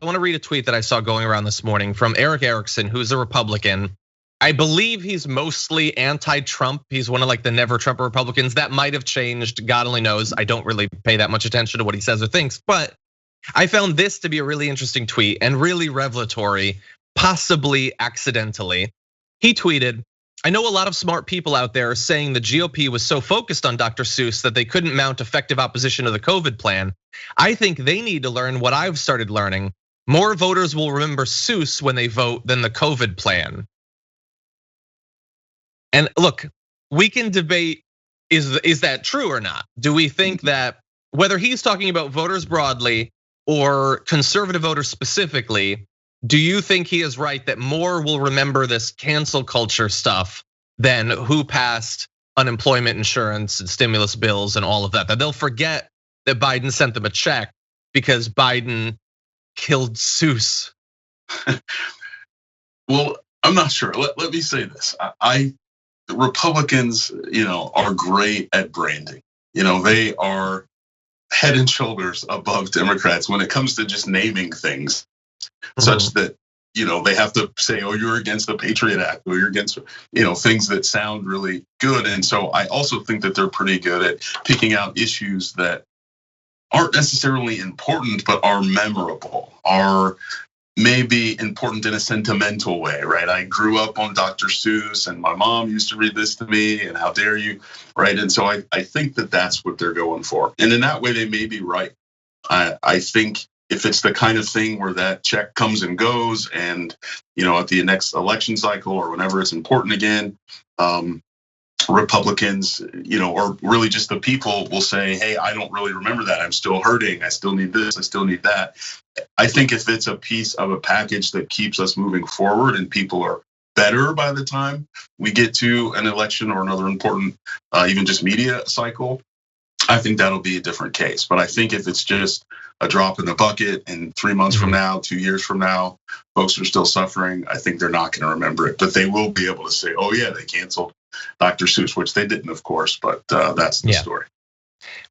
want to read a tweet that I saw going around this morning from Eric Erickson, who's a Republican. I believe he's mostly anti-Trump. He's one of like the never Trump Republicans. That might have changed, God only knows. I don't really pay that much attention to what he says or thinks, but I found this to be a really interesting tweet and really revelatory, possibly accidentally. He tweeted, "I know a lot of smart people out there are saying the GOP was so focused on Dr. Seuss that they couldn't mount effective opposition to the COVID plan. I think they need to learn what I've started learning. More voters will remember Seuss when they vote than the COVID plan." And look, we can debate, is that true or not? Do we think that whether he's talking about voters broadly or conservative voters specifically, do you think he is right that more will remember this cancel culture stuff than who passed unemployment insurance and stimulus bills and all of that? That they'll forget that Biden sent them a check because Biden killed Seuss? Well, I'm not sure. Let me say this. Republicans, are great at branding. They are head and shoulders above Democrats when it comes to just naming things, such that they have to say, "Oh, you're against the Patriot Act," or "You're against," things that sound really good. And so I also think that they're pretty good at picking out issues that aren't necessarily important, but are memorable, are maybe important in a sentimental way, right? I grew up on Dr. Seuss and my mom used to read this to me, and how dare you, right? And so I think that that's what they're going for. And in that way, they may be right. I think if it's the kind of thing where that check comes and goes and, at the next election cycle or whenever it's important again, Republicans, or really just the people will say, "Hey, I don't really remember that. I'm still hurting. I still need this. I still need that." I think if it's a piece of a package that keeps us moving forward and people are better by the time we get to an election or another important, even just media cycle, I think that'll be a different case. But I think if it's just a drop in the bucket and 3 months from now, 2 years from now, folks are still suffering, I think they're not gonna remember it. But they will be able to say, "Oh yeah, they canceled Dr. Seuss," which they didn't, of course, but that's the story.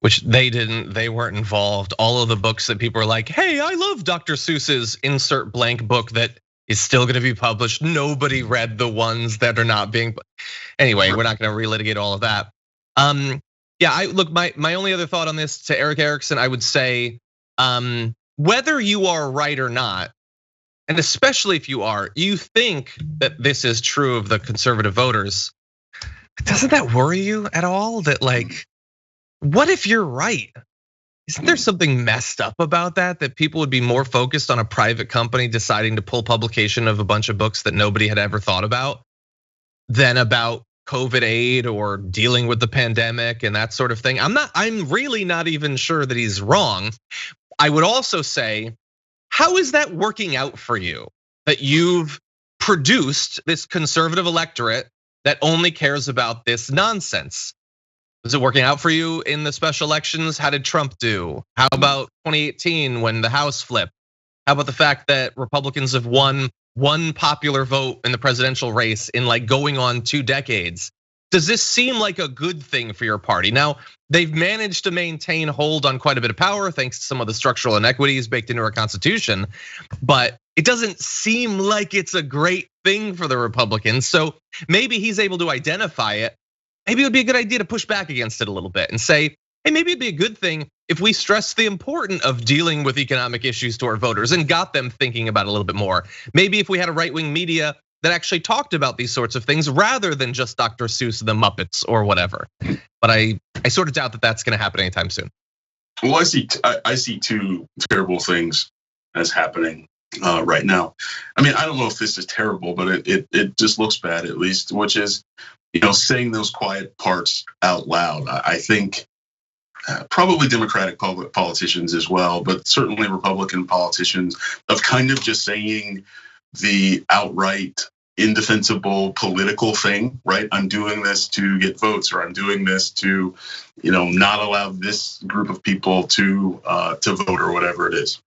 Which they didn't, they weren't involved. All of the books that people are like, "Hey, I love Dr. Seuss's insert blank book that is still gonna be published." Nobody read the ones that are not being, anyway, we're not gonna relitigate all of that. Yeah, look, my only other thought on this to Eric Erickson, I would say, whether you are right or not, and especially if you think that this is true of the conservative voters, doesn't that worry you at all? That like, what if you're right? Isn't there something messed up about that? That people would be more focused on a private company deciding to pull publication of a bunch of books that nobody had ever thought about than about COVID aid or dealing with the pandemic and that sort of thing. I'm really not even sure that he's wrong. I would also say, how is that working out for you? That you've produced this conservative electorate that only cares about this nonsense. Is it working out for you in the special elections? How did Trump do? How about 2018 when the House flipped? How about the fact that Republicans have won one popular vote in the presidential race in like going on 2 decades? Does this seem like a good thing for your party? Now, they've managed to maintain hold on quite a bit of power thanks to some of the structural inequities baked into our Constitution, but it doesn't seem like it's a great thing for the Republicans. So maybe he's able to identify it. Maybe it would be a good idea to push back against it a little bit and say, hey, maybe it'd be a good thing if we stress the importance of dealing with economic issues to our voters and got them thinking about it a little bit more. Maybe if we had a right-wing media that actually talked about these sorts of things rather than just Dr. Seuss, the Muppets, or whatever. But I sort of doubt that that's gonna happen anytime soon. Well, I see 2 terrible things as happening right now. I mean, I don't know if this is terrible, but it just looks bad at least, which is, saying those quiet parts out loud. I think probably Democratic politicians as well, but certainly Republican politicians of kind of just saying the outright indefensible political thing, right? I'm doing this to get votes, or I'm doing this to, not allow this group of people to vote, or whatever it is,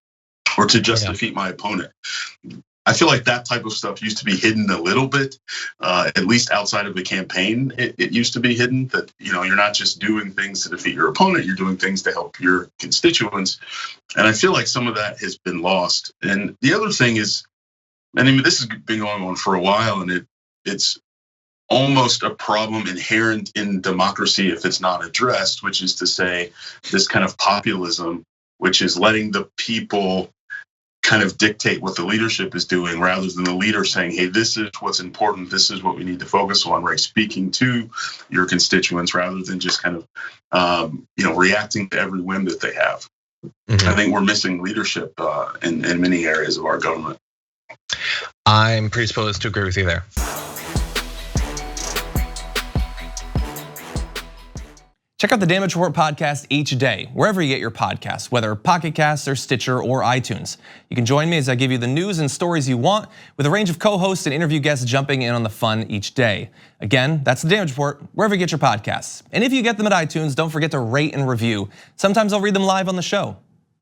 or to just defeat my opponent. I feel like that type of stuff used to be hidden a little bit, at least outside of the campaign. It used to be hidden that, you're not just doing things to defeat your opponent, you're doing things to help your constituents. And I feel like some of that has been lost. And the other thing is, and I mean, this has been going on for a while, and it's almost a problem inherent in democracy if it's not addressed, which is to say this kind of populism, which is letting the people kind of dictate what the leadership is doing rather than the leader saying, hey, this is what's important, this is what we need to focus on, right? Speaking to your constituents rather than just kind of reacting to every whim that they have. Mm-hmm. I think we're missing leadership in many areas of our government. I'm predisposed to agree with you there. Check out the Damage Report podcast each day, wherever you get your podcasts, whether Pocket Casts or Stitcher or iTunes. You can join me as I give you the news and stories you want, with a range of co-hosts and interview guests jumping in on the fun each day. Again, that's the Damage Report, wherever you get your podcasts. And if you get them at iTunes, don't forget to rate and review. Sometimes I'll read them live on the show.